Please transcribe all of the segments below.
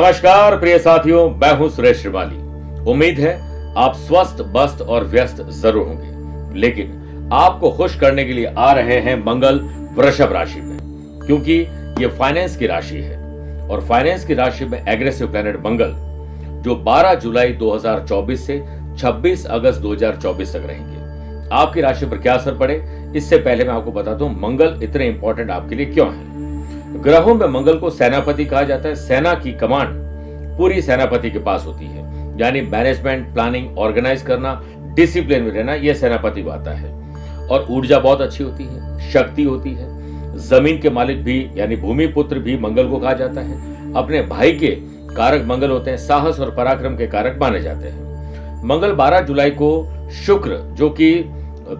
नमस्कार प्रिय साथियों, मैं हूं सुरेश श्रीमाली। उम्मीद है आप स्वस्थ, मस्त और व्यस्त जरूर होंगे, लेकिन आपको खुश करने के लिए आ रहे हैं मंगल वृषभ राशि में, क्योंकि ये फाइनेंस की राशि है और फाइनेंस की राशि में एग्रेसिव प्लैनेट मंगल जो 12 जुलाई 2024 से 26 अगस्त 2024 तक रहेंगे। आपकी राशि पर क्या असर पड़े, इससे पहले मैं आपको बताता हूं मंगल इतने इंपॉर्टेंट आपके लिए क्यों है। ग्रहों में मंगल को सेनापति कहा जाता है। सेना की कमांड पूरी सेनापति के पास होती है, यानी मैनेजमेंट, प्लानिंग, ऑर्गेनाइज करना, डिसिप्लिन में रहना, यह सेनापति को आता है। और ऊर्जा बहुत अच्छी होती है, शक्ति होती है। जमीन के मालिक भी यानी भूमि पुत्र भी मंगल को कहा जाता है। अपने भाई के कारक मंगल होते हैं, साहस और पराक्रम के कारक माने जाते हैं। मंगल 12 जुलाई को शुक्र जो कि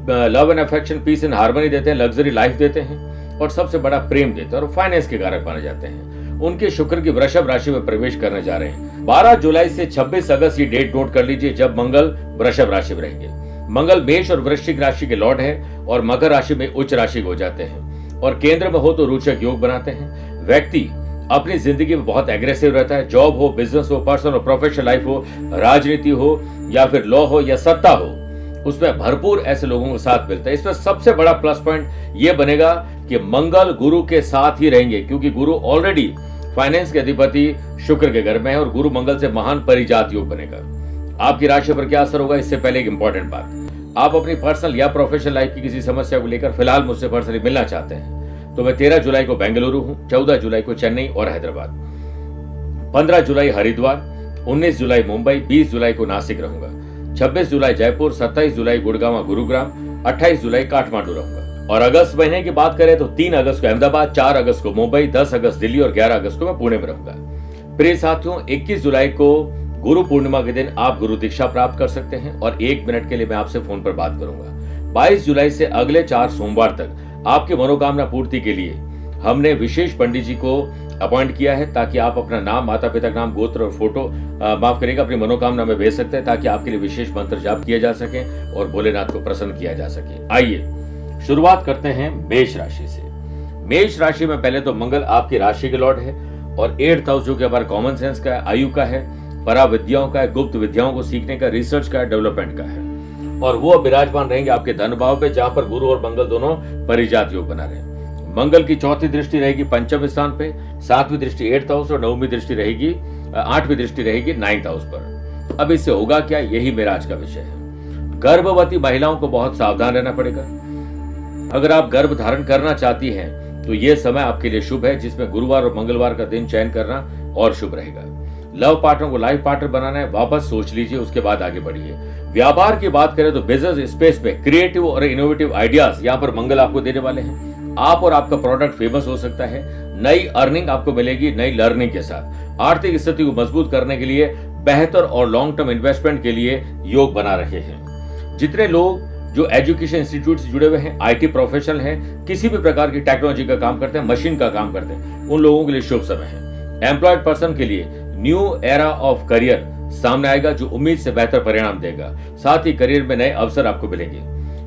love and affection, peace and harmony देते हैं, लग्जरी लाइफ देते हैं और सबसे बड़ा प्रेम देते हैं और फाइनेंस के कारक माने जाते हैं, उनके शुक्र की वृषभ राशि में प्रवेश करने जा रहे हैं। 12 जुलाई से 26 अगस्त ये डेट नोट कर लीजिए जब मंगल वृषभ राशि में रहेंगे। मंगल मेष और वृश्चिक राशि के लॉर्ड है और मकर राशि में उच्च राशि हो जाते हैं और केंद्र में हो तो रोचक योग बनाते हैं। व्यक्ति अपनी जिंदगी में बहुत एग्रेसिव रहता है। जॉब हो, बिजनेस हो, पर्सनल और प्रोफेशनल लाइफ हो, राजनीति हो या फिर लॉ हो या सत्ता हो, उसमें भरपूर ऐसे लोगों को साथ मिलता है। इसमें सबसे बड़ा प्लस पॉइंट ये बनेगा कि मंगल गुरु के साथ ही रहेंगे, क्योंकि गुरु ऑलरेडी फाइनेंस के अधिपति शुक्र के घर में है और गुरु मंगल से महान परिजात योग बनेगा। आपकी राशि पर क्या असर होगा, इससे पहले एक इंपॉर्टेंट बात, आप अपनी पर्सनल या प्रोफेशनल लाइफ की किसी समस्या को लेकर फिलहाल मुझसे पर्सनली मिलना चाहते हैं तो मैं 13 जुलाई को बेंगलुरु हूं, 14 जुलाई को चेन्नई और हैदराबाद, 15 जुलाई हरिद्वार, 19 जुलाई मुंबई, 20 जुलाई को नासिक रहूंगा, 26 जुलाई जयपुर, 27 जुलाई गुड़गांव गुरुग्राम, 28 जुलाई काठमांडू रहूंगा। और अगस्त महीने की बात करें तो 3 अगस्त को अहमदाबाद, 4 अगस्त को मुंबई, 10 अगस्त दिल्ली और 11 अगस्त को मैं पुणे में रहूंगा। प्रिय साथियों, 21 जुलाई को गुरु पूर्णिमा के दिन आप गुरु दीक्षा प्राप्त कर सकते हैं और 1 मिनट के लिए मैं आपसे फोन पर बात करूंगा। 22 जुलाई से अगले 4 सोमवार तक आपकी मनोकामना पूर्ति के लिए हमने विशेष पंडित जी को अपॉइंट किया है, ताकि आप अपना नाम, माता पिता का नाम, गोत्र और फोटो माफ करिएगा अपनी मनोकामना में भेज सकते हैं, ताकि आपके लिए विशेष मंत्र जाप किया जा सके और भोलेनाथ को प्रसन्न किया जा सके। आइए शुरुआत करते हैं मेष राशि से। मेष राशि में पहले तो मंगल आपकी राशि के लॉर्ड है और 8th हाउस जो कि हमारे कॉमन सेंस का है, आयु का है, पराविद्याओं का है, गुप्त विद्याओं को सीखने का, रिसर्च का, डेवलपमेंट का है। और वो विराजमान रहेंगे आपके धन भाव पे, जहां पर गुरु और मंगल दोनों परिजात योग बना रहे हैं। मंगल की चौथी दृष्टि रहेगी पंचम स्थान पे, 7वीं दृष्टि 8th हाउस और 9वीं दृष्टि रहेगी 8वीं दृष्टि रहेगी 9th हाउस पर। अब इससे होगा क्या, यही मेरा आज का विषय है। गर्भवती महिलाओं को बहुत सावधान रहना पड़ेगा। अगर आप गर्भ धारण करना चाहती हैं तो यह समय आपके लिए शुभ है, जिसमें गुरुवार और मंगलवार का दिन चयन करना और शुभ रहेगा। लव पार्टनर को लाइफ पार्टनर बनाना है, वापस सोच लीजिए, उसके बाद आगे बढ़िए। व्यापार की बात करें तो बिजनेस स्पेस में क्रिएटिव और इनोवेटिव आइडियाज यहाँ पर मंगल आपको देने वाले हैं। आप और आपका प्रोडक्ट फेमस हो सकता है। नई अर्निंग आपको मिलेगी नई लर्निंग के साथ। आर्थिक स्थिति को मजबूत करने के लिए बेहतर और लॉन्ग टर्म इन्वेस्टमेंट के लिए योग बना रहे हैं। जितने लोग जो एजुकेशन इंस्टीट्यूट से जुड़े हुए हैं, आईटी प्रोफेशनल हैं, किसी भी प्रकार की टेक्नोलॉजी का काम करते हैं, मशीन का काम करते हैं, उन लोगों के लिए शुभ समय है। एम्प्लॉयड पर्सन के लिए न्यू एरा ऑफ करियर सामने आएगा जो उम्मीद से बेहतर परिणाम देगा। साथ ही करियर में नए अवसर आपको मिलेंगे।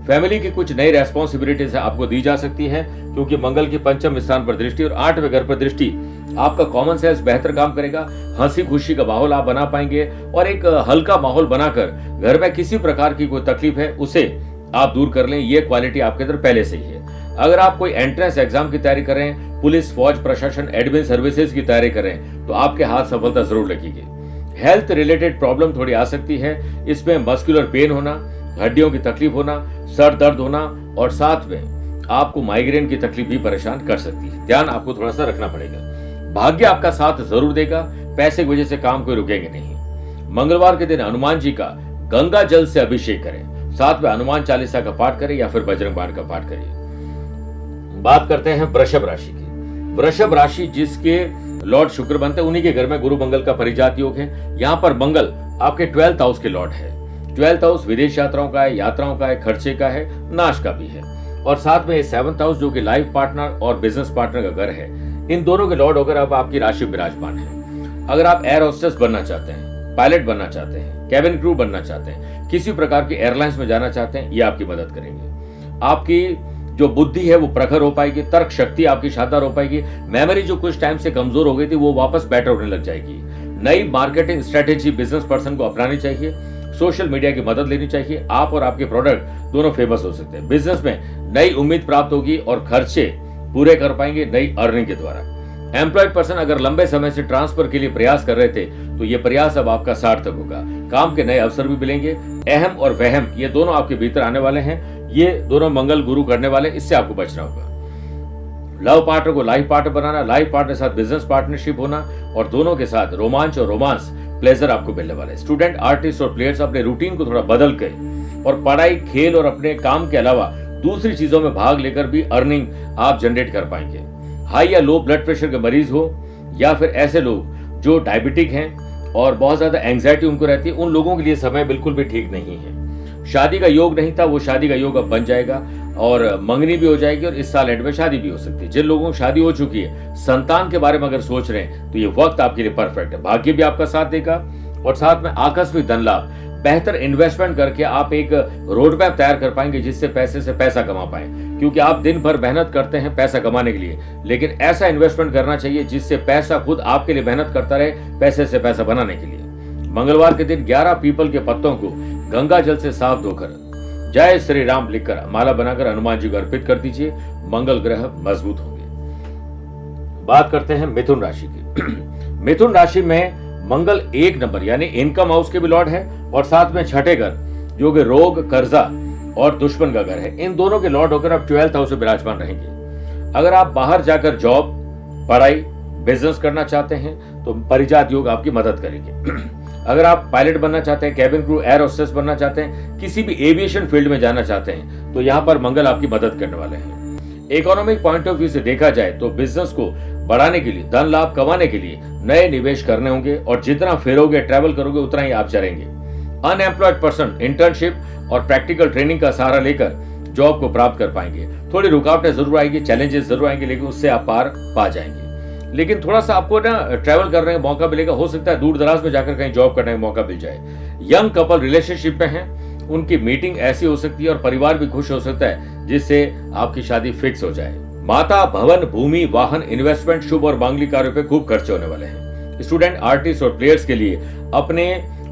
फैमिली की कुछ नई रेस्पॉन्सिबिलिटीज आपको दी जा सकती है, क्योंकि मंगल की पंचम स्थान पर दृष्टि और 8वें घर पर दृष्टि आपका कॉमन सेंस बेहतर काम करेगा। हंसी खुशी का माहौल आप बना पाएंगे और एक हल्का माहौल बनाकर घर में किसी प्रकार की कोई तकलीफ है उसे आप दूर कर लें। ये क्वालिटी आपके अंदर पहले से ही है। अगर आप कोई एंट्रेंस एग्जाम की तैयारी कर रहे हैं, पुलिस, फौज, प्रशासन, एडमिन सर्विसेज की तैयारी कर रहे हैं, तो आपके हाथ सफलता जरूर लगेगी। हेल्थ रिलेटेड प्रॉब्लम थोड़ी आ सकती है। इसमें मस्कुलर पेन होना, हड्डियों की तकलीफ होना, सर दर्द होना और साथ में आपको माइग्रेन की तकलीफ भी परेशान कर सकती है। ध्यान आपको थोड़ा सा रखना पड़ेगा। भाग्य आपका साथ जरूर देगा, पैसे की वजह से काम कोई रुकेंगे नहीं। मंगलवार के दिन हनुमान जी का गंगा जल से अभिषेक करें, साथ में हनुमान चालीसा का पाठ करें या फिर बजरंग बाण का पाठ करिए। बात करते हैं वृषभ राशि की। वृषभ राशि जिसके लॉर्ड शुक्र बनते हैं, उन्हीं के घर में गुरु मंगल का परिजात योग है। यहाँ पर मंगल आपके 12th हाउस के लॉर्ड है। 12th हाउस विदेश यात्राओं का है, यात्राओं का है, खर्चे का है, नाश का भी है। और साथ में 7th हाउस जो कि लाइफ पार्टनर और बिजनेस पार्टनर का घर है। इन दोनों के लॉर्ड होकर अब आपकी राशि विराजमान है। अगर आप एयर होस्टेस बनना चाहते हैं, पायलट बनना चाहते हैं, कैबिन क्रू बनना चाहते हैं, किसी प्रकार की एयरलाइंस में जाना चाहते हैं, ये आपकी मदद करेंगे। आपकी जो बुद्धि है वो प्रखर हो पाएगी, तर्क शक्ति आपकी शानदार हो पाएगी। मेमोरी जो कुछ टाइम से कमजोर हो गई थी वो वापस बेटर होने लग जाएगी। नई मार्केटिंग स्ट्रेटेजी बिजनेस पर्सन को अपनानी चाहिए। सोशल मीडिया की मदद लेनी चाहिए। आप और आपके प्रोडक्ट दोनों फेमस हो सकते हैं। बिजनेस में नई उम्मीद प्राप्त होगी और खर्चे पूरे कर पाएंगे नई अर्निंग के द्वारा। एम्प्लॉयड पर्सन अगर लंबे समय से ट्रांसफर के लिए प्रयास कर रहे थे तो ये प्रयास अब आपका सार्थक होगा। काम के नए अवसर भी मिलेंगे। अहम और वहम ये दोनों आपके भीतर आने वाले हैं। ये दोनों मंगल गुरु करने वाले, इससे आपको बचना होगा। लव पार्टनर को लाइफ पार्टनर बनाना, लाइफ पार्टनर के साथ बिजनेस पार्टनरशिप होना और दोनों के साथ रोमांच और रोमांस प्लेजर आपको मिलने वाला है। स्टूडेंट, आर्टिस्ट और प्लेयर्स अपने रूटीन को थोड़ा बदल के और पढ़ाई, खेल और अपने काम के अलावा दूसरी चीजों में भाग लेकर भी अर्निंग आप जनरेट कर पाएंगे। हाई या लो ब्लड प्रेशर के मरीज हो या फिर ऐसे लोग जो डायबिटिक हैं और बहुत ज्यादा एंग्जाइटी उनको रहती है, उन लोगों के लिए समय बिल्कुल भी ठीक नहीं है। शादी का योग नहीं था, वो शादी का योग अब बन जाएगा और मंगनी भी हो जाएगी और इस साल एंड में शादी भी हो सकती है। जिन लोगों की शादी हो चुकी है, संतान के बारे में अगर सोच रहे हैं तो ये वक्त आपके लिए परफेक्ट है। भाग्य भी आपका साथ देगा और साथ में आकस्मिक धन लाभ। बेहतर इन्वेस्टमेंट करके आप एक रोड मैप तैयार कर पाएंगे जिससे पैसे से पैसा कमा पाए, क्योंकि आप दिन भर मेहनत करते हैं पैसा कमाने के लिए, लेकिन ऐसा इन्वेस्टमेंट करना चाहिए जिससे पैसा खुद आपके लिए मेहनत करता रहे, पैसे से पैसा बनाने के लिए। मंगलवार के दिन 11 पीपल के पत्तों को गंगा जल से साफ धोकर जय श्री राम लिखकर माला बनाकर हनुमान जी को अर्पित कर दीजिए। मंगल ग्रह मजबूत होंगे। बात करते हैं मिथुन राशि की। मिथुन राशि में मंगल 1 नंबर यानी इनकम हाउस के भी लॉर्ड है और साथ में छठे घर जो कि रोग, कर्जा और दुश्मन का घर है, इन दोनों के लॉर्ड होकर अब 12th हाउस में विराजमान रहेंगे। अगर आप बाहर जाकर जॉब, पढ़ाई, बिजनेस करना चाहते हैं तो परिजात योग आपकी मदद करेंगे। अगर आप पायलट बनना चाहते हैं, कैबिन क्रू, एयर होस्टेस बनना चाहते हैं, किसी भी एविएशन फील्ड में जाना चाहते हैं तो यहाँ पर मंगल आपकी मदद करने वाले हैं। इकोनॉमिक पॉइंट ऑफ व्यू से देखा जाए तो बिजनेस को बढ़ाने के लिए, धन लाभ कमाने के लिए नए निवेश करने होंगे और जितना फिरोगे, ट्रैवल करोगे, उतना ही आप चलेंगे। अनएम्प्लॉयड पर्सन इंटर्नशिप और प्रैक्टिकल ट्रेनिंग का सहारा लेकर जॉब को प्राप्त कर पाएंगे। थोड़ी रुकावटें जरूर आएंगी, चैलेंजेस जरूर आएंगे, लेकिन उससे आप पार पा जाएंगे। लेकिन थोड़ा सा आपको ना ट्रैवल करने का मौका मिलेगा। हो सकता है दूर दराज में जाकर कहीं जॉब करने का मौका मिल जाए। यंग कपल रिलेशनशिप में हैं, उनकी मीटिंग ऐसी हो सकती है और परिवार भी खुश हो सकता है जिससे आपकी शादी फिक्स हो जाए। माता, भवन, भूमि, वाहन, इन्वेस्टमेंट, शुभ और मांगलिक कार्यों पे खूब खर्चे होने वाले हैं। स्टूडेंट, आर्टिस्ट और प्लेयर्स के लिए अपने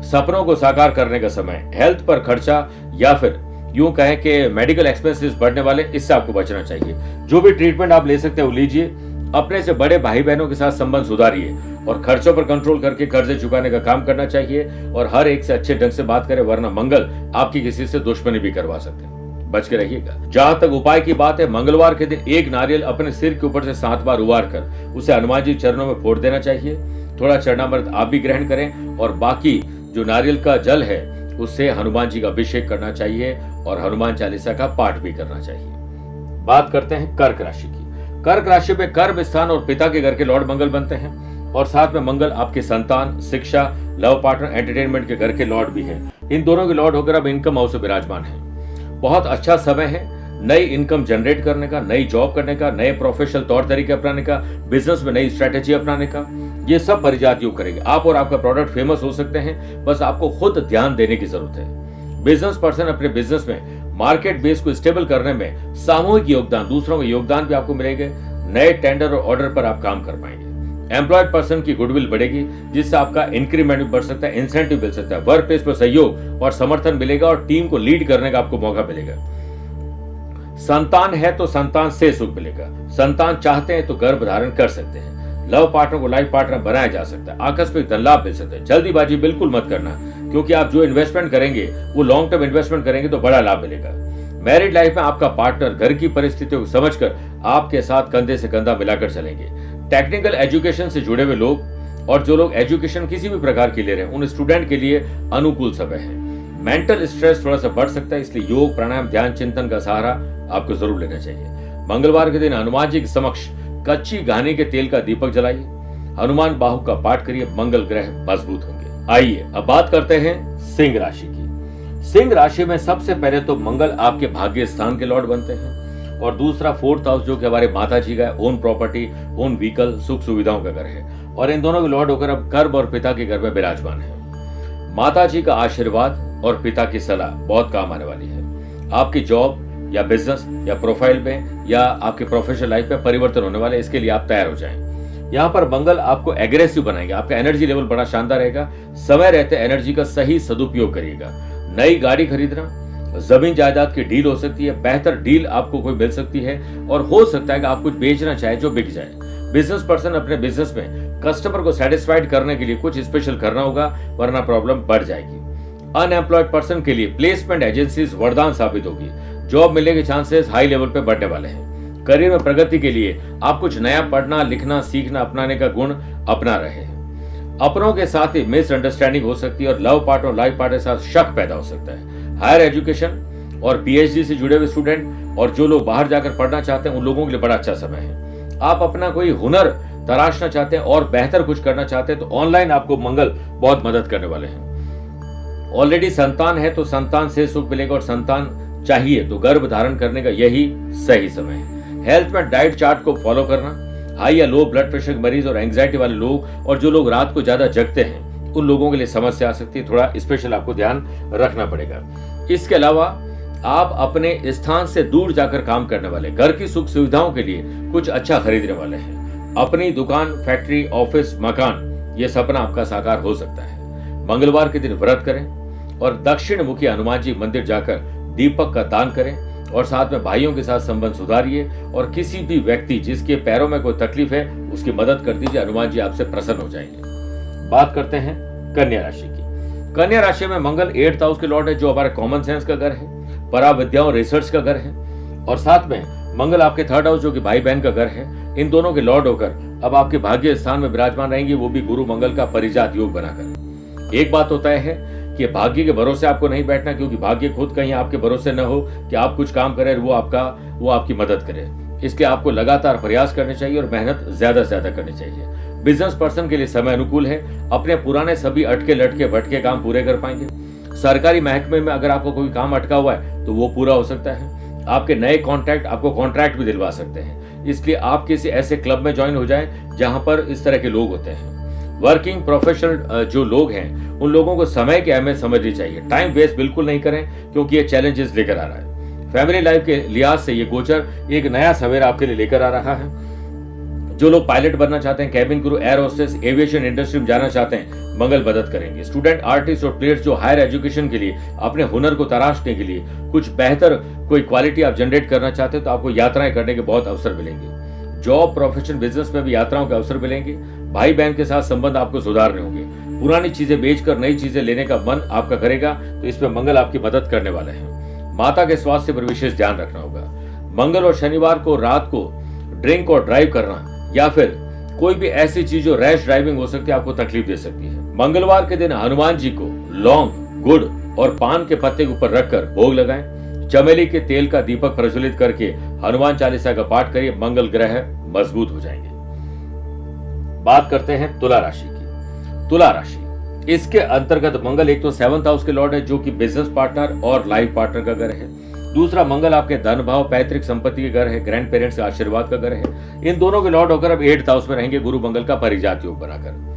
सपनों को साकार करने का समय। हेल्थ पर खर्चा या फिर यूं कहें कि मेडिकल एक्सपेंसेस बढ़ने वाले, इससे आपको बचना चाहिए। जो भी ट्रीटमेंट आप ले सकते हैं वो लीजिए। अपने से बड़े भाई बहनों के साथ संबंध सुधारिए और खर्चों पर कंट्रोल करके कर्जे चुकाने का काम करना चाहिए और हर एक से अच्छे ढंग से बात करें, वरना मंगल आपकी किसी से दुश्मनी भी करवा सकते हैं। बच के रहिएगा। जहां तक उपाय की बात है, मंगलवार के दिन एक नारियल अपने सिर के ऊपर से 7 बार उबार कर उसे हनुमान जी चरणों में फोड़ देना चाहिए। थोड़ा चरणामृत आप भी ग्रहण करें और बाकी जो नारियल का जल है उससे हनुमान जी का अभिषेक करना चाहिए और हनुमान चालीसा का पाठ भी करना चाहिए। बात करते हैं कर्क राशि की। कर्क राशि में कर्म स्थान और पिता के घर के लॉर्ड मंगल बनते हैं और साथ में मंगल आपके संतान, शिक्षा, लव पार्टनर, एंटरटेनमेंट के घर के लॉर्ड भी हैं। इन दोनों के लॉर्ड होकर अब इनकम हाउस में विराजमान है। बहुत अच्छा समय है नई इनकम जनरेट करने का, नई जॉब करने का, नए प्रोफेशनल तौर तरीके अपनाने का, बिजनेस में नई स्ट्रेटेजी अपनाने का। ये सब परिजात योग करेंगे। आप और आपका प्रोडक्ट फेमस हो सकते हैं, बस आपको खुद ध्यान देने की जरूरत है। बिजनेस पर्सन अपने बिजनेस में मार्केट बेस को स्टेबल करने में सामूहिक योगदान, दूसरों का योगदान भी आपको मिलेगा। नए टेंडर और ऑर्डर पर आप काम कर पाएंगे। एम्प्लॉयड पर्सन की गुडविल बढ़ेगी जिससे आपका इंक्रीमेंट भी बढ़ सकता है, इंसेंटिव मिल सकता है। वर्क प्लेस पर सहयोग और समर्थन मिलेगा और टीम को लीड करने का आपको मौका मिलेगा। संतान है तो संतान से सुख मिलेगा। संतान चाहते हैं तो गर्भ धारण कर सकते हैं। लव पार्टनर को लाइफ पार्टनर बनाया जा सकता है। आकस्मिक धन लाभ मिल सकता है। जल्दीबाजी बिल्कुल मत करना, क्योंकि आप जो इन्वेस्टमेंट करेंगे वो लॉन्ग टर्म इन्वेस्टमेंट करेंगे तो बड़ा लाभ मिलेगा। मैरिड लाइफ में आपका पार्टनर घर की परिस्थितियों को समझकर आपके साथ कंधे से कंधा मिलाकर चलेंगे। टेक्निकल एजुकेशन से जुड़े हुए लोग और जो लोग एजुकेशन किसी भी प्रकार की ले रहे हैं, उन स्टूडेंट के लिए अनुकूल समय है। मेंटल स्ट्रेस थोड़ा सा बढ़ सकता है, इसलिए योग, प्राणायाम, ध्यान, चिंतन का सहारा आपको जरूर लेना चाहिए। मंगलवार के दिन हनुमान जी के समक्ष कच्ची घानी के तेल का दीपक जलाइए। हनुमान बाहु का पाठ करिए। मंगल ग्रह मजबूत होंगे। आइए अब बात करते हैं सिंह राशि की। सिंह राशि में सबसे पहले तो मंगल आपके भाग्य स्थान के लॉर्ड बनते हैं और दूसरा 4th हाउस जो कि हमारे माता जी का ओन प्रॉपर्टी, ओन व्हीकल, सुख सुविधाओं का घर है और इन दोनों के लॉर्ड होकर अब कर्म और पिता के घर में विराजमान है। माता जी का आशीर्वाद और पिता की सलाह बहुत काम आने वाली है। आपकी जॉब या बिजनेस या प्रोफाइल में या आपके प्रोफेशनल लाइफ में परिवर्तन होने वाले, इसके लिए आप तैयार हो जाएं। यहाँ पर मंगल आपको एग्रेसिव बनाएगा, आपका एनर्जी लेवल बड़ा शानदार रहेगा। समय रहते एनर्जी का सही सदुपयोग करिएगा। नई गाड़ी खरीदना, जमीन जायदाद की डील हो सकती है, बेहतर डील आपको कोई मिल सकती है और हो सकता है कि आप कुछ बेचना चाहे जो बिक जाए। बिजनेस पर्सन अपने बिजनेस में कस्टमर को सेटिस्फाइड करने के लिए कुछ स्पेशल करना होगा, वरना प्रॉब्लम बढ़ जाएगी। अनएम्प्लॉयड पर्सन के लिए प्लेसमेंट एजेंसीज वरदान साबित होगी। जॉब मिलने के चांसेस हाई लेवल पे बढ़ने वाले हैं। करियर में प्रगति के लिए आप कुछ नया पढ़ना, लिखना, सीखना, अपनाने का गुण अपना रहे हैं। अपनों के साथ ही मिसअंडरस्टैंडिंग हो सकती है और लव पार्टनर और लाइफ पार्टनर के साथ शक पैदा हो सकता है। हायर एजुकेशन और पीएचडी से जुड़े हुए स्टूडेंट और जो लोग बाहर जाकर पढ़ना चाहते हैं उन लोगों के लिए बड़ा अच्छा समय है। आप अपना कोई हुनर तराशना चाहते हैं और बेहतर कुछ करना चाहते हैं तो ऑनलाइन आपको मंगल बहुत मदद करने वाले हैं। ऑलरेडी संतान है तो संतान से सुख मिलेगा और संतान चाहिए तो गर्भ धारण करने का यही सही समय है। हेल्थ में डाइट चार्ट को फॉलो करना, हाई या लो ब्लड प्रेशर के मरीज और एंग्जाइटी वाले लोग और जो लोग रात को ज्यादा जगते हैं उन लोगों के लिए समस्या आ सकती है। थोड़ा स्पेशल आपको ध्यान रखना पड़ेगा। इसके अलावा आप अपने स्थान से दूर जाकर काम करने वाले, घर की सुख सुविधाओं के लिए कुछ अच्छा खरीदने वाले हैं। अपनी दुकान, फैक्ट्री, ऑफिस, मकान, ये सपना आपका साकार हो सकता है। मंगलवार के दिन व्रत करें और दक्षिण मुखी हनुमान जी मंदिर जाकर दीपक का दान करें और साथ में भाइयों के साथ संबंध सुधारिए और किसी भी व्यक्ति जिसके पैरों में कोई तकलीफ है उसकी मदद कर दीजिए। हनुमान जी आपसे प्रसन्न हो जाएंगे। बात करते हैं कन्या राशि की। कन्या राशि में मंगल 8th हाउस के लॉर्ड है, जो हमारे कॉमन सेंस का घर है, पराविद्याओं रिसर्च का घर है और साथ में मंगल आपके 3rd हाउस जो कि भाई बहन का घर है। इन दोनों के लॉर्ड होकर अब आपके भाग्य स्थान में विराजमान रहेंगे, वो भी गुरु मंगल का परिजात योग बनाकर। एक बात होता है कि भाग्य के भरोसे आपको नहीं बैठना, क्योंकि भाग्य खुद कहीं आपके भरोसे न हो कि आप कुछ काम करें वो आपकी मदद करे। इसके आपको लगातार प्रयास करने चाहिए और मेहनत ज्यादा से ज्यादा करनी चाहिए। बिजनेस पर्सन के लिए समय अनुकूल है। अपने पुराने सभी अटके लटके भटके काम पूरे कर पाएंगे। सरकारी महकमे में अगर आपको कोई काम अटका हुआ है तो वो पूरा हो सकता है। आपके नए कॉन्ट्रैक्ट आपको कॉन्ट्रैक्ट भी दिलवा सकते हैं, इसलिए आप किसी ऐसे क्लब में ज्वाइन हो जाएं जहां पर इस तरह के लोग होते हैं। वर्किंग प्रोफेशनल जो लोग हैं उन लोगों को समय की अहमियत समझनी चाहिए। टाइम वेस्ट बिल्कुल नहीं करें क्योंकि ये चैलेंजेस लेकर आ रहा है। फैमिली लाइफ के लिहाज से ये गोचर एक नया सवेरा आपके लिए लेकर आ रहा है। जो लोग पायलट बनना चाहते हैं, cabin crew, air hostess, aviation industry में जाना चाहते हैं, मंगल मदद करेंगे। स्टूडेंट, आर्टिस्ट और प्लेयर्स जो हायर एजुकेशन के लिए अपने हुनर को तराशने के लिए कुछ बेहतर कोई क्वालिटी आप जनरेट करना चाहते हैं तो आपको यात्राएं करने के बहुत अवसर मिलेंगे। जॉब, प्रोफेशन, बिजनेस में भी यात्राओं के अवसर मिलेंगे। भाई बहन के साथ संबंध आपको सुधारने होंगे। पुरानी चीजें बेचकर नई चीजें लेने का मन आपका करेगा तो इसमें मंगल आपकी मदद करने वाले हैं। माता के स्वास्थ्य पर विशेष ध्यान रखना होगा। मंगल और शनिवार को रात को ड्रिंक और ड्राइव करना या फिर कोई भी ऐसी चीज जो रैश ड्राइविंग हो सकती है आपको तकलीफ दे सकती है। मंगलवार के दिन हनुमान जी को लौंग, गुड़ और पान के पत्ते के ऊपर रखकर भोग लगाएं। चमेली के तेल का दीपक प्रज्वलित करके हनुमान चालीसा का पाठ करिए। मंगल ग्रह मजबूत हो जाएंगे। बात करते हैं तुला राशि की। तुला राशि, इसके अंतर्गत मंगल एक तो 7th हाउस के लॉर्ड है जो कि बिजनेस पार्टनर और लाइफ पार्टनर का घर है। दूसरा, मंगल आपके धन भाव, पैतृक संपत्ति के घर है, ग्रैंड पेरेंट्स के आशीर्वाद का घर है। इन दोनों के लॉर्ड होकर अब 8th हाउस में रहेंगे गुरु मंगल का परिजात योग बनाकर।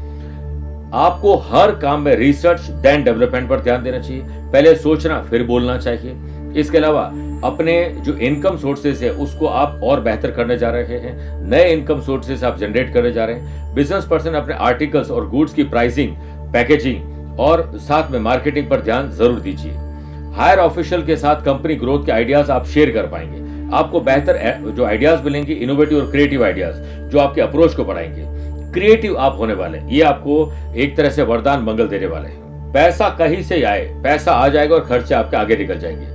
आपको हर काम में रिसर्च देन डेवलपमेंट पर ध्यान देना चाहिए। पहले सोचना फिर बोलना चाहिए। इसके अलावा अपने जो इनकम सोर्सेस है उसको आप और बेहतर करने जा रहे हैं। नए इनकम सोर्सेस आप जनरेट करने जा रहे हैं। बिजनेस पर्सन अपने आर्टिकल्स और गुड्स की प्राइसिंग, पैकेजिंग और साथ में मार्केटिंग पर ध्यान जरूर दीजिए। हायर ऑफिशियल के साथ कंपनी ग्रोथ के आइडियाज आप शेयर कर पाएंगे। आपको बेहतर जो आइडियाज मिलेंगे, इनोवेटिव और क्रिएटिव आइडियाज जो आपके अप्रोच को बढ़ाएंगे। क्रिएटिव आप होने वाले, ये आपको एक तरह से वरदान मंगल देने वाले हैं। पैसा कहीं से आए, पैसा आ जाएगा और खर्चे आपके आगे निकल जाएंगे।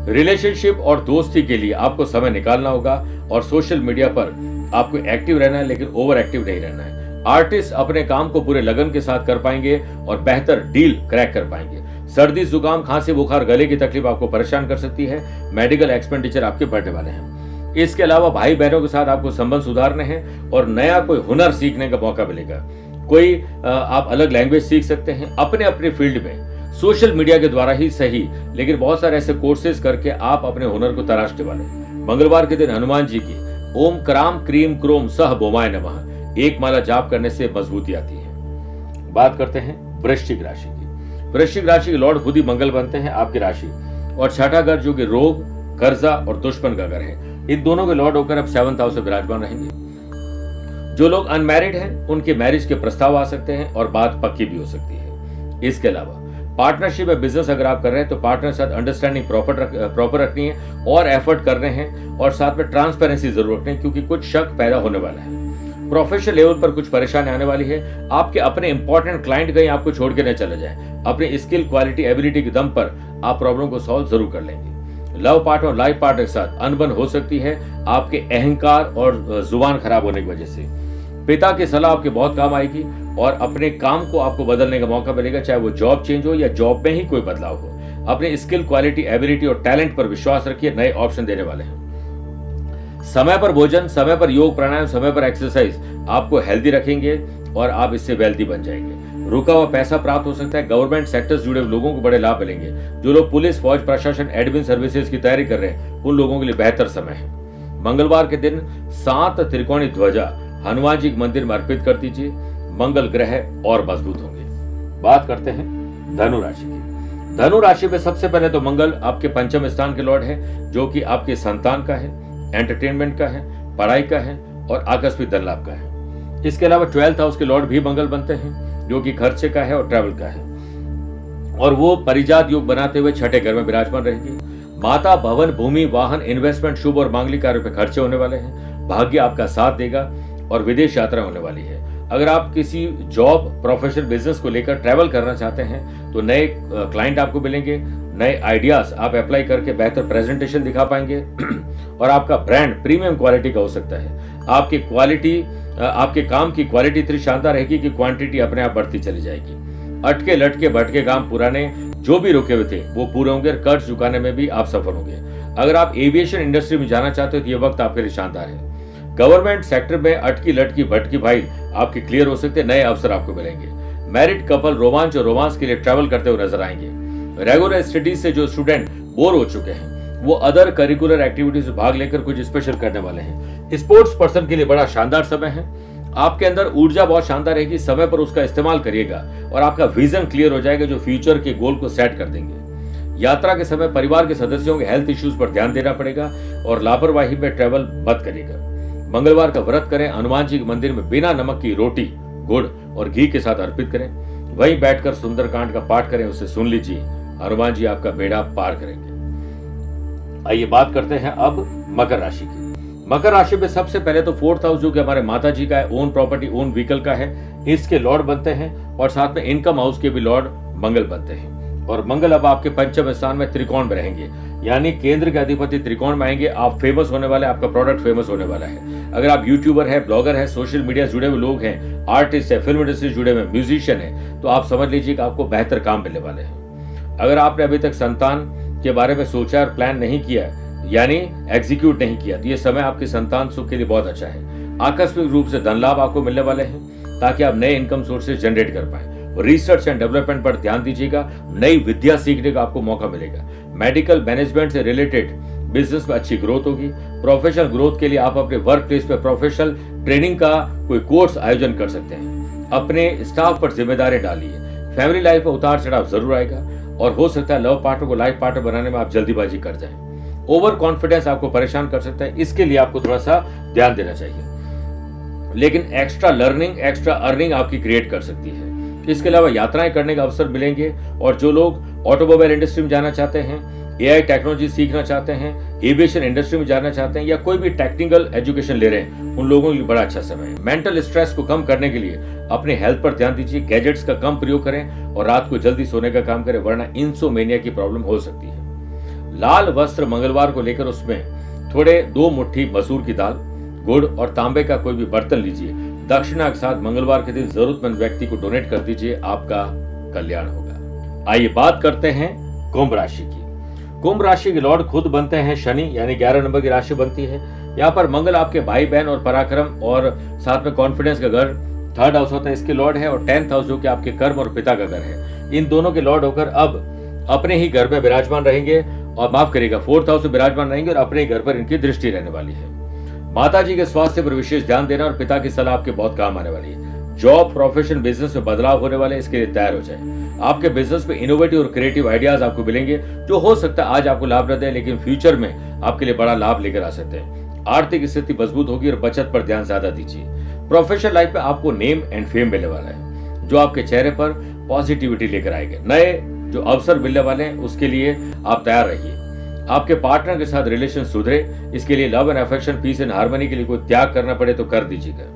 रिलेशनशिप और दोस्ती के लिए आपको समय निकालना होगा और सोशल मीडिया पर आपको एक्टिव रहना है लेकिन ओवर एक्टिव नहीं रहना है। आर्टिस्ट अपने काम को पूरे लगन के साथ कर पाएंगे और बेहतर डील क्रैक कर पाएंगे। सर्दी, जुकाम, खांसी, बुखार, गले की तकलीफ आपको परेशान कर सकती है। मेडिकल एक्सपेंडिचर आपके बढ़ने वाले हैं। इसके अलावा भाई बहनों के साथ आपको संबंध सुधारने हैं और नया कोई हुनर सीखने का मौका मिलेगा। कोई आप अलग लैंग्वेज सीख सकते हैं अपने अपने फील्ड में। सोशल मीडिया के द्वारा ही सही, लेकिन बहुत सारे ऐसे कोर्सेज करके आप अपने हुनर को तराशने वाले। मंगलवार के दिन हनुमान जी की ओम क्राम क्रीम क्रोम सह बोमाय नमः एक माला जाप करने से मजबूती आती है। बात करते हैं वृश्चिक राशि की। वृश्चिक राशि के लॉर्ड खुद ही मंगल बनते हैं आपकी राशि और छठा घर जो कि रोग, कर्जा और दुश्मन का घर है। इन दोनों के लॉर्ड होकर अब 7th हाउस से विराजमान रहेंगे। जो लोग अनमैरिड हैं उनके मैरिज के प्रस्ताव आ सकते हैं और बात पक्की भी हो सकती है। इसके अलावा पार्टनरशिप में बिजनेस अगर आप कर रहे हैं तो पार्टनर के साथ अंडरस्टैंडिंग प्रॉपर रखनी है और एफर्ट करने हैं और साथ में ट्रांसपेरेंसी जरूर रखनी है, क्योंकि कुछ शक पैदा होने वाला है। प्रोफेशनल लेवल पर कुछ परेशानी आने वाली है। आपके अपने इंपॉर्टेंट क्लाइंट कहीं आपको छोड़ के न चले जाए। अपनी स्किल, क्वालिटी, एबिलिटी के दम पर आप प्रॉब्लम को सॉल्व जरूर कर लेंगे। लव पार्टनर और लाइफ पार्टनर के साथ अनबन हो सकती है आपके अहंकार और जुबान खराब होने की वजह से। पिता की सलाह आपके बहुत काम आएगी और अपने काम को आपको बदलने का मौका मिलेगा, चाहे वो जॉब चेंज हो या जॉब में ही कोई बदलाव हो। अपने स्किल, क्वालिटी, एबिलिटी और टैलेंट पर विश्वास रखिए, नए ऑप्शन देने वाले हैं। समय पर भोजन, समय पर योग प्राणायाम, समय पर एक्सरसाइज आपको हेल्दी रखेंगे और आप इससे वेल्दी बन जाएंगे। रुका हुआ पैसा प्राप्त हो सकता है। गवर्नमेंट सेक्टर से जुड़े लोगों को बड़े लाभ मिलेंगे। जो लोग पुलिस, फौज, प्रशासन, एडमिन सर्विसेज की तैयारी कर रहे हैं उन लोगों के लिए बेहतर समय है। मंगलवार के दिन 7 त्रिकोणी ध्वजा हनुमान जी के मंदिर में अर्पित कर दीजिए। मंगल ग्रह और मजबूत होंगे। बात करते हैं धनु राशि की। धनु राशि में सबसे पहले तो मंगल आपके पंचम स्थान के लॉर्ड है, जो कि आपके संतान का है, एंटरटेनमेंट का है, पढ़ाई का है और आकस्मिक धन लाभ का है। इसके अलावा 12th हाउस के लॉर्ड भी मंगल बनते हैं, जो कि खर्चे का है और ट्रैवल का है, और वो परिजात योग बनाते हुए छठे घर में विराजमान रहेगी। माता, भवन, भूमि, वाहन, इन्वेस्टमेंट, शुभ और मांगलिक कार्यों पर खर्चे होने वाले हैं। भाग्य आपका साथ देगा और विदेश यात्रा होने वाली है। अगर आप किसी जॉब, प्रोफेशनल, बिजनेस को लेकर ट्रैवल करना चाहते हैं तो नए क्लाइंट आपको मिलेंगे। नए आइडियाज आप अप्लाई करके बेहतर प्रेजेंटेशन दिखा पाएंगे और आपका ब्रांड प्रीमियम क्वालिटी का हो सकता है। आपके काम की क्वालिटी इतनी शानदार रहेगी कि क्वांटिटी अपने आप बढ़ती चली जाएगी। अटके लटके भटके काम पुराने जो भी रुके हुए थे वो पूरे होंगे। कर्ज चुकाने में भी आप सफल होंगे। अगर आप एविएशन इंडस्ट्री में जाना चाहते हो तो ये वक्त आपके लिए शानदार है। गवर्नमेंट सेक्टर में अटकी लटकी भटकी फाइल आपकी क्लियर हो सकते हैं। नए अवसर आपको मिलेंगे। मैरिड कपल रोमांच और रोमांस के लिए ट्रैवल करते हुए नजर आएंगे। रेगुलर स्टडीज से जो स्टूडेंट बोर हो चुके हैं वो अदर करिकुलर एक्टिविटीज में भाग लेकर कुछ स्पेशल करने वाले हैं। स्पोर्ट्स पर्सन के लिए बड़ा शानदार समय है। आपके अंदर ऊर्जा बहुत शानदार रहेगी। समय पर उसका इस्तेमाल करिएगा और आपका विजन क्लियर हो जाएगा, जो फ्यूचर के गोल को सेट कर देंगे। यात्रा के समय परिवार के सदस्यों के हेल्थ इश्यूज पर ध्यान देना पड़ेगा और लापरवाही में ट्रैवल मत करिएगा। मंगलवार का व्रत करें। हनुमान जी के मंदिर में बिना नमक की रोटी गुड़ और घी के साथ अर्पित करें। वहीं बैठकर सुंदरकांड का पाठ करें, उसे सुन लीजिए। हनुमान जी आपका बेड़ा पार करेंगे। आइए बात करते हैं अब मकर राशि की। मकर राशि में सबसे पहले तो 4th हाउस, जो कि हमारे माता जी का है, ओन प्रॉपर्टी, ओन व्हीकल का है, इसके लॉर्ड बनते हैं और साथ में इनकम हाउस के भी लॉर्ड मंगल बनते हैं। और मंगल अब आपके पंचम स्थान में त्रिकोण में रहेंगे, यानी केंद्र के अधिपति त्रिकोण में आएंगे। आप फेमस होने वाले, आपका प्रोडक्ट फेमस होने वाला है। अगर आप यूट्यूबर है, ब्लॉगर है, सोशल मीडिया से जुड़े हुए लोग हैं, आर्टिस्ट है, फिल्म इंडस्ट्री से जुड़े हुए म्यूजिशियन है, तो आप समझ लीजिए कि आपको बेहतर काम मिलने वाले हैं। अगर आपने अभी तक संतान के बारे में सोचा और प्लान नहीं किया, यानी एग्जीक्यूट नहीं किया, तो ये समय आपके संतान सुख के लिए बहुत अच्छा है। आकस्मिक रूप से धन लाभ आपको मिलने वाले हैं ताकि आप नए इनकम सोर्सेज जनरेट कर पाए। रिसर्च एंड डेवलपमेंट पर ध्यान दीजिएगा। नई विद्या सीखने का आपको मौका मिलेगा। मेडिकल मैनेजमेंट से रिलेटेड बिजनेस में अच्छी ग्रोथ होगी। प्रोफेशनल ग्रोथ के लिए आप अपने वर्क प्लेस पे प्रोफेशनल ट्रेनिंग का कोई कोर्स आयोजन कर सकते हैं। अपने स्टाफ पर जिम्मेदारी डालिए। फैमिली लाइफ में उतार चढ़ाव जरूर आएगा और हो सकता है लव पार्टनर को लाइफ पार्टनर बनाने में आप जल्दीबाजी कर जाएं। ओवर कॉन्फिडेंस आपको परेशान कर सकता है, इसके लिए आपको थोड़ा सा ध्यान देना चाहिए। लेकिन एक्स्ट्रा लर्निंग, एक्स्ट्रा अर्निंग आपकी क्रिएट कर सकती है। इसके अलावा यात्राएं करने का अवसर मिलेंगे। और जो लोग ऑटोमोबाइल इंडस्ट्री में जाना चाहते हैं, एआई टेक्नोलॉजी सीखना चाहते हैं, एविएशन इंडस्ट्री में जाना चाहते हैं या कोई भी टेक्निकल एजुकेशन ले रहे हैं, उन लोगों के लिए बड़ा अच्छा समय है। मेंटल स्ट्रेस को कम करने के लिए अपने हेल्थ पर ध्यान दीजिए। गैजेट्स का कम प्रयोग करें और रात को जल्दी सोने का काम करें, वरना इंसोमेनिया की प्रॉब्लम हो सकती है। लाल वस्त्र मंगलवार को लेकर उसमें थोड़े 2 मुट्ठी मसूर की दाल, गुड़ और तांबे का कोई भी बर्तन लीजिए। दक्षिणा के साथ मंगलवार के दिन जरूरतमंद व्यक्ति को डोनेट कर दीजिए, आपका कल्याण होगा। आइए बात करते हैं कुंभ राशि की। कुंभ राशि के लॉर्ड खुद बनते हैं शनि, यानी 11 नंबर की राशि बनती है। यहाँ पर मंगल आपके भाई बहन और पराक्रम और साथ में कॉन्फिडेंस का घर 3rd हाउस होता है, इसके लॉर्ड है। और 10th हाउस जो कि आपके कर्म और पिता का घर है, इन दोनों के लॉर्ड होकर अब अपने ही घर में विराजमान रहेंगे। और माफ करिएगा, 4th हाउस में विराजमान रहेंगे और अपने घर पर इनकी दृष्टि रहने वाली है। माता जी के स्वास्थ्य पर विशेष ध्यान देना और पिता की सलाह आपके बहुत काम आने वाली है। जॉब, प्रोफेशन, बिजनेस में बदलाव होने वाले, इसके लिए तैयार हो जाए। आपके बिजनेस में इनोवेटिव और क्रिएटिव आइडियाज आपको मिलेंगे, जो हो सकता है आज आपको लाभ न दे, लेकिन फ्यूचर में आपके लिए बड़ा लाभ लेकर आ सकते हैं। आर्थिक स्थिति मजबूत होगी और बचत पर ध्यान ज्यादा दीजिए। प्रोफेशनल लाइफ में आपको नेम एंड फेम मिलने वाला है, जो आपके चेहरे पर पॉजिटिविटी लेकर आएंगे। नए जो अवसर मिलने वाले हैं उसके लिए आप तैयार रहिए। आपके पार्टनर के साथ रिलेशन सुधरे, इसके लिए love and affection, peace and harmony के लिए कोई त्याग करना पड़े तो कर दीजिएगा।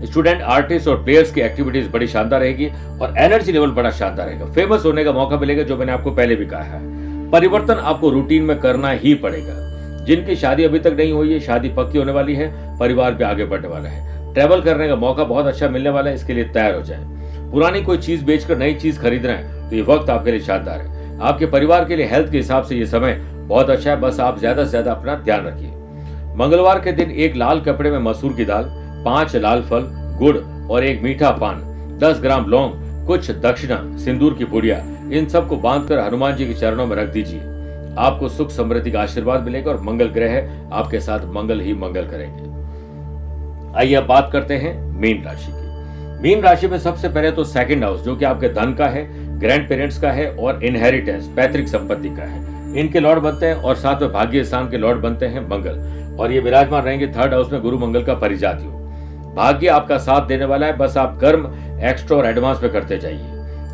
स्टूडेंट, आर्टिस्ट और प्लेयर्स की एक्टिविटीज बड़ी शानदार रहेगी और एनर्जी लेवल बड़ा शानदार रहेगा। फेमस होने का मौका मिलेगा, जो मैंने आपको पहले भी कहा है। परिवर्तन आपको रूटीन में करना ही पड़ेगा। जिनकी शादी अभी तक नहीं हुई है, शादी पक्की होने वाली है, परिवार पे आगे बढ़ने वाला है। ट्रैवल करने का मौका बहुत अच्छा मिलने वाला है, इसके लिए तैयार हो जाए। पुरानी कोई चीज बेचकर नई चीज खरीदना है तो ये वक्त आपके लिए शानदार है। आपके परिवार के लिए हेल्थ के हिसाब से ये समय बहुत अच्छा है, बस आप ज्यादा से ज्यादा अपना ध्यान रखिए। मंगलवार के दिन एक लाल कपड़े में मसूर की दाल, 5 लाल फल, गुड़ और एक मीठा पान, 10 ग्राम लौंग, कुछ दक्षिणा, सिंदूर की पुड़िया, इन सब को बांधकर हनुमान जी के चरणों में रख दीजिए। आपको सुख समृद्धि का आशीर्वाद मिलेगा और मंगल ग्रह आपके साथ मंगल ही मंगल करेंगे। आइए अब बात करते हैं मीन राशि की। मीन राशि में सबसे पहले तो सेकंड हाउस, जो कि आपके धन का है, ग्रैंड पेरेंट्स का है और इनहेरिटेंस, पैतृक संपत्ति का है, इनके लॉर्ड बनते हैं। और साथ में भाग्य स्थान के लॉर्ड बनते हैं मंगल, और ये विराजमान रहेंगे थर्ड हाउस में गुरु मंगल का परिजाति हो। भाग्य आपका साथ देने वाला है, बस आप कर्म एक्स्ट्रा और एडवांस में करते जाइए।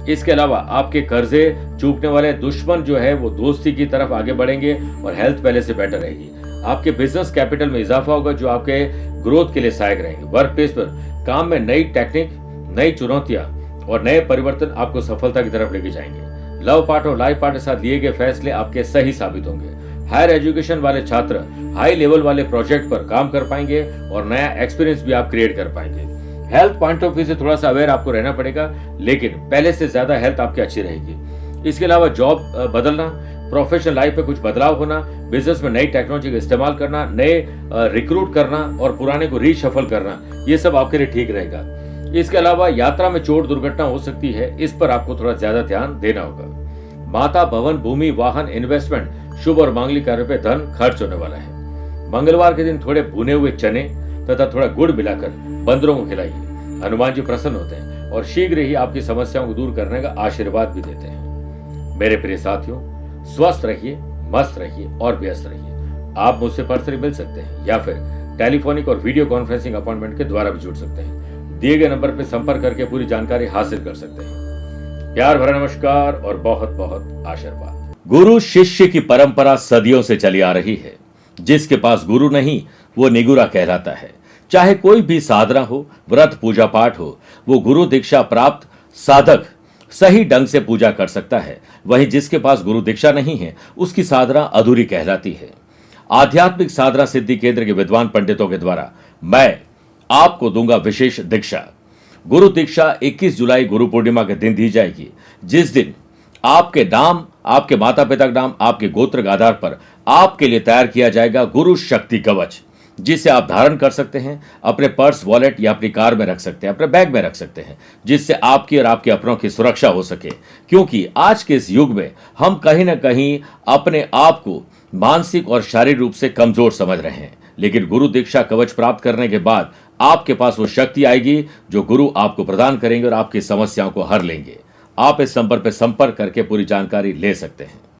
इसके अलावा आपके कर्जे चूकने वाले दुश्मन जो है वो दोस्ती की तरफ आगे बढ़ेंगे और हेल्थ पहले से बेटर रहेगी। आपके बिजनेस कैपिटल में इजाफा होगा, जो आपके ग्रोथ के लिए सहायक रहेंगे। वर्क प्लेस पर काम में नई टेक्निक, नई चुनौतियां और नए परिवर्तन आपको सफलता की तरफ लेके जाएंगे। लव पार्ट और लाइफ पार्ट के साथ लिए गए फैसले आपके सही साबित होंगे। हायर एजुकेशन वाले छात्र हाई लेवल वाले प्रोजेक्ट पर काम कर पाएंगे और नया एक्सपीरियंस भी आप क्रिएट कर पाएंगे। हेल्थ पॉइंट ऑफ व्यू से थोड़ा सा अवेयर आपको रहना पड़ेगा, लेकिन पहले से ज्यादा हेल्थ आपकी अच्छी रहेगी। इसके अलावा जॉब बदलना, प्रोफेशनल लाइफ में कुछ बदलाव होना, बिजनेस में नई टेक्नोलॉजी का इस्तेमाल करना, नए रिक्रूट करना और पुराने को रीशफल करना, ये सब आपके लिए ठीक रहेगा। इसके अलावा यात्रा में चोट दुर्घटना हो सकती है, इस पर आपको थोड़ा ज्यादा ध्यान देना होगा। माता, भवन, भूमि, वाहन, इन्वेस्टमेंट, शुभ और मांगलिक कार्यों पर धन खर्च होने वाला है। मंगलवार के दिन थोड़े भुने हुए चने तथा थोड़ा गुड़ मिलाकर बंदरों को खिलाइए। हनुमान जी प्रसन्न होते हैं और शीघ्र ही आपकी समस्याओं को दूर करने का आशीर्वाद भी देते हैं। मेरे प्रिय साथियों, स्वस्थ रहिए, मस्त रहिए और व्यस्त रहिए। आप मुझसे पर्सनली मिल सकते हैं या फिर टेलीफोनिक और वीडियो कॉन्फ्रेंसिंग अपॉइंटमेंट के द्वारा भी जुड़ सकते हैं। दिए गए नंबर पर संपर्क करके पूरी जानकारी हासिल कर सकते हैं। प्यार भरा नमस्कार और बहुत बहुत आशीर्वाद। गुरु शिष्य की परंपरा सदियों से चली आ रही है। जिसके पास गुरु नहीं वो निगुरा कहलाता है। चाहे कोई भी साधना हो, व्रत, पूजा पाठ हो, वो गुरु दीक्षा प्राप्त साधक सही ढंग से पूजा कर सकता है। वहीं जिसके पास गुरु दीक्षा नहीं है उसकी साधना अधूरी कहलाती है। आध्यात्मिक साधना सिद्धि केंद्र के विद्वान पंडितों के द्वारा मैं आपको दूंगा विशेष दीक्षा। गुरु दीक्षा 21 जुलाई गुरु पूर्णिमा के दिन दी जाएगी, जिस दिन आपके नाम, आपके माता पिता का नाम, आपके गोत्र के आधार पर आपके लिए तैयार किया जाएगा गुरु शक्ति कवच, जिसे आप धारण कर सकते हैं, अपने पर्स, वॉलेट या अपनी कार में रख सकते हैं, अपने बैग में रख सकते हैं, जिससे आपकी और आपके अपनों की सुरक्षा हो सके। क्योंकि आज के इस युग में हम कहीं ना कहीं अपने आप को मानसिक और शारीरिक रूप से कमजोर समझ रहे हैं, लेकिन गुरु दीक्षा कवच प्राप्त करने के बाद आपके पास वो शक्ति आएगी जो गुरु आपको प्रदान करेंगे और आपकी समस्याओं को हर लेंगे। आप इस नंबर पर संपर्क करके पूरी जानकारी ले सकते हैं।